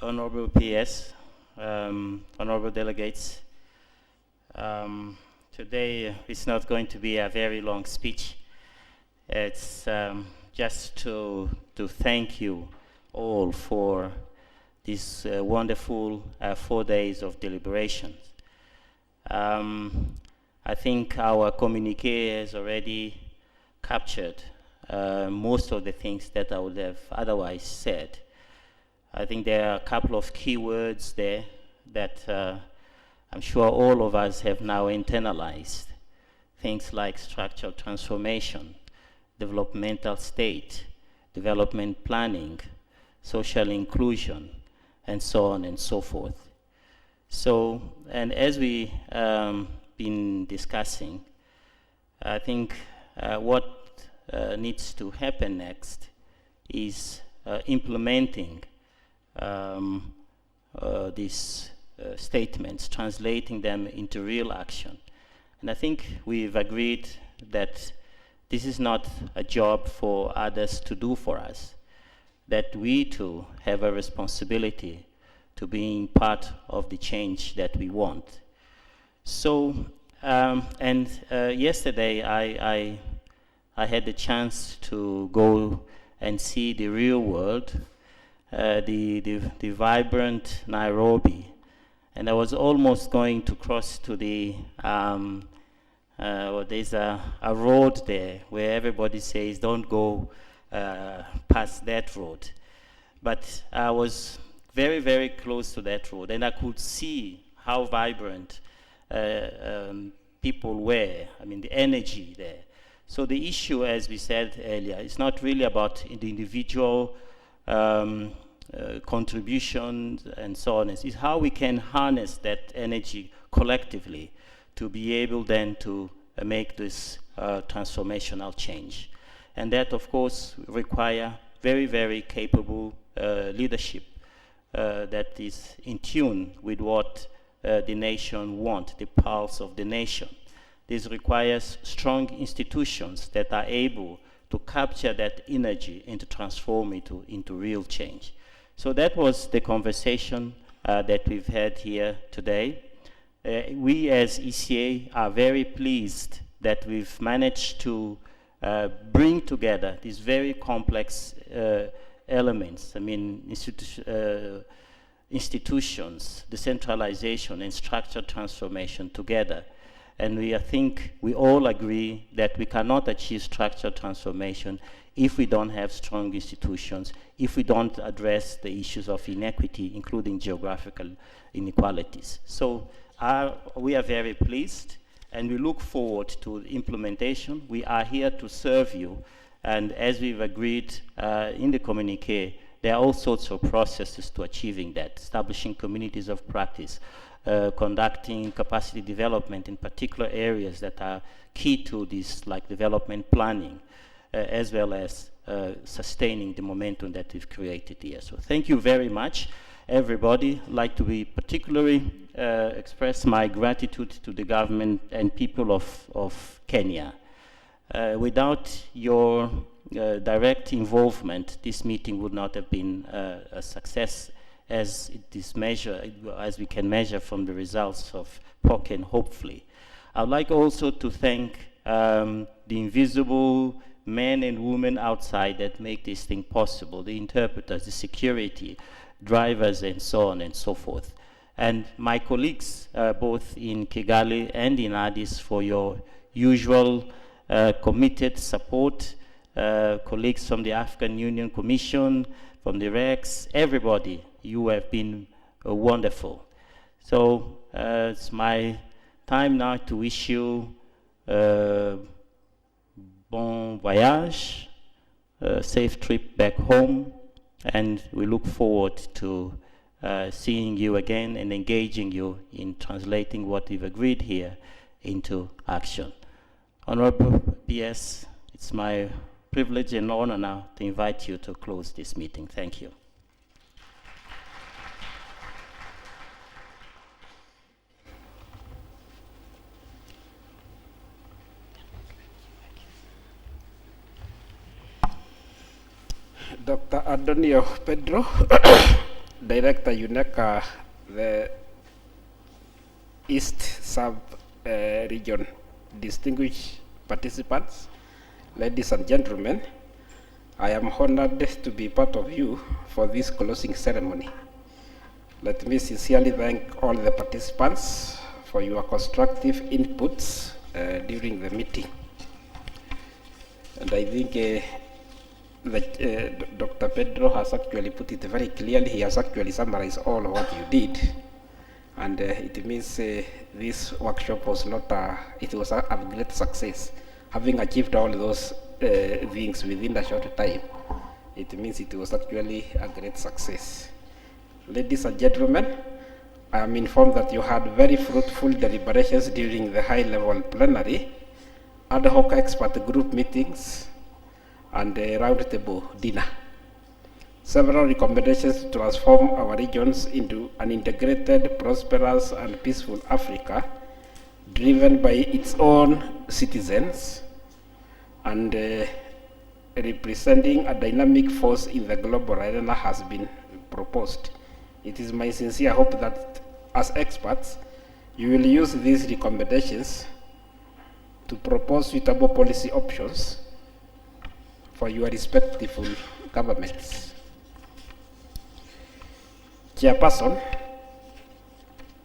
Honorable PS, honorable delegates, today it's not going to be a very long speech. It's just to thank you all for these wonderful 4 days of deliberations. I think our communique has already captured most of the things that I would have otherwise said. I think there are a couple of key words there that I'm sure all of us have now internalized. Things like structural transformation, developmental state, development planning, social inclusion, and so on and so forth. So, and as we been discussing, I think what needs to happen next is implementing these statements, translating them into real action. And I think we've agreed that this is not a job for others to do for us, that we too have a responsibility to being part of the change that we want. So, yesterday I had the chance to go and see the real world, the vibrant Nairobi, and I was almost going to cross to the, there's a road there where everybody says don't go past that road. But I was very, very close to that road, and I could see how vibrant people were, I mean the energy there. So the issue, as we said earlier, is not really about the individual contributions and so on. It's how we can harness that energy collectively to be able then to make this transformational change. And that, of course, require very, very capable leadership that is in tune with what the nation wants, the pulse of the nation. This requires strong institutions that are able to capture that energy and to transform it into real change. So that was the conversation that we've had here today. We as ECA are very pleased that we've managed to bring together these very complex elements. I mean, institutions, decentralization, and structural transformation together. And I think we all agree that we cannot achieve structural transformation if we don't have strong institutions, if we don't address the issues of inequity, including geographical inequalities. So we are very pleased, and we look forward to the implementation. We are here to serve you, and as we've agreed in the communique, there are all sorts of processes to achieving that, establishing communities of practice, conducting capacity development in particular areas that are key to this, like development planning, as well as sustaining the momentum that we've created here. So thank you very much, everybody. I'd like to be particularly express my gratitude to the government and people of Kenya. Without your direct involvement, this meeting would not have been a success as we can measure from the results of POC, hopefully. I'd like also to thank the invisible men and women outside that make this thing possible, the interpreters, the security, drivers, and so on and so forth. And my colleagues, both in Kigali and in Addis, for your usual committed support, colleagues from the African Union Commission, from the REX, everybody, you have been wonderful. So it's my time now to wish you bon voyage, safe trip back home, and we look forward to seeing you again and engaging you in translating what we've agreed here into action. Honorable PS, it's my privilege and honor now to invite you to close this meeting. Thank you. Dr. Antonio Pedro, Director UNECA, the East Sub-Region, distinguished participants, ladies and gentlemen, I am honored to be part of you for this closing ceremony. Let me sincerely thank all the participants for your constructive inputs during the meeting. And I think Dr. Pedro has actually put it very clearly. He has actually summarized all what you did. And it means this workshop was not it was a great success. Having achieved all those things within a short time, it means it was actually a great success. Ladies and gentlemen, I am informed that you had very fruitful deliberations during the high-level plenary, ad hoc expert group meetings, and a roundtable dinner. Several recommendations to transform our regions into an integrated, prosperous, and peaceful Africa, driven by its own citizens, and representing a dynamic force in the global arena has been proposed. It is my sincere hope that as experts, you will use these recommendations to propose suitable policy options for your respective governments. Chairperson,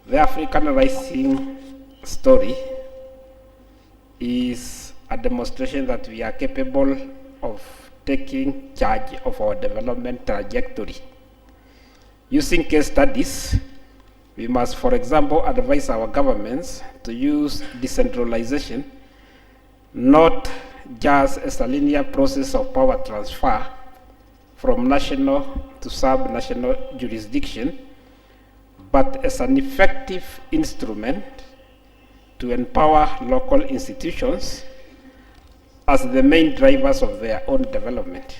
the African Rising story is a demonstration that we are capable of taking charge of our development trajectory. Using case studies, we must, for example, advise our governments to use decentralization not just as a linear process of power transfer from national to sub-national jurisdiction, but as an effective instrument to empower local institutions as the main drivers of their own development.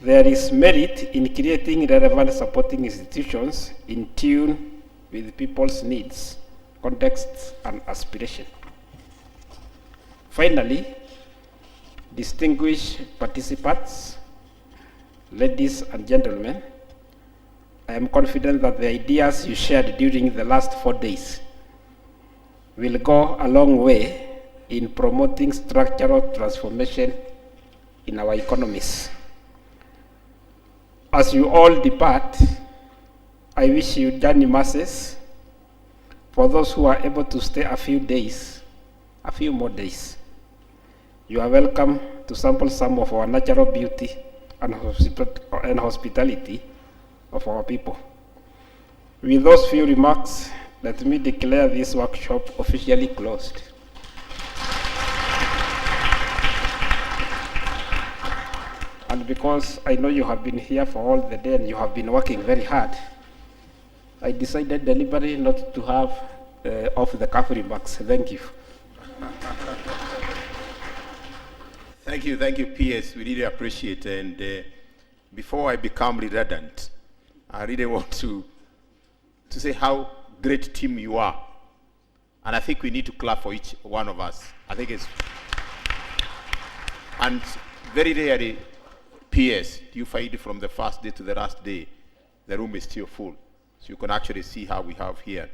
There is merit in creating relevant supporting institutions in tune with people's needs, contexts, and aspirations. Finally, distinguished participants, ladies and gentlemen, I am confident that the ideas you shared during the last 4 days will go a long way in promoting structural transformation in our economies. As you all depart, I wish you journey masses. For those who are able to stay a few more days, you are welcome to sample some of our natural beauty and hospitality of our people. With those few remarks, let me declare this workshop officially closed. And because I know you have been here for all the day and you have been working very hard, I decided deliberately not to have off-the-cuff remarks. Thank you. Thank you, PS. We really appreciate it. And before I become redundant, I really want to say how great team you are. And I think we need to clap for each one of us. I think it's... And very rarely, PS, you find from the first day to the last day, the room is still full. So you can actually see how we have here.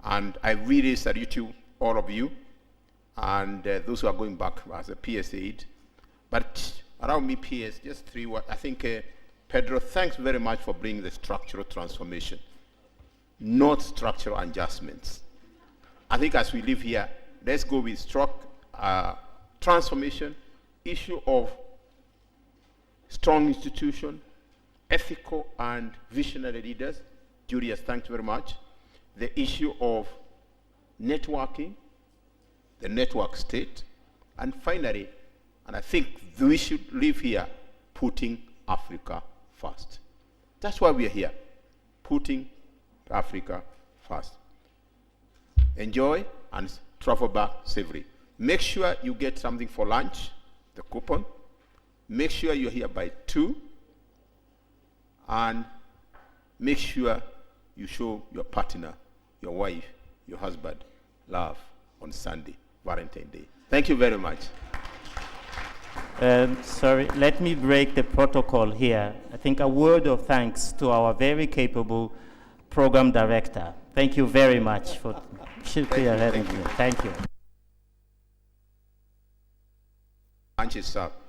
And I really salute you, all of you, and those who are going back as a PS aide. But around me, PS, just three words. I think, Pedro, thanks very much for bringing the structural transformation, not structural adjustments. I think as we live here, let's go with transformation, issue of strong institution, ethical and visionary leaders. Julius, thanks very much. The issue of networking, the network state, and finally, and I think we should live here, putting Africa first. That's why we are here, putting Africa first. Enjoy and travel back safely. Make sure you get something for lunch, the coupon. Make sure you're here by 2. And make sure you show your partner, your wife, your husband, love on Sunday, Valentine's Day. Thank you very much. Sorry, let me break the protocol here. I think a word of thanks to our very capable program director. Thank you very much for Thank you. Thank you. Lunch is up.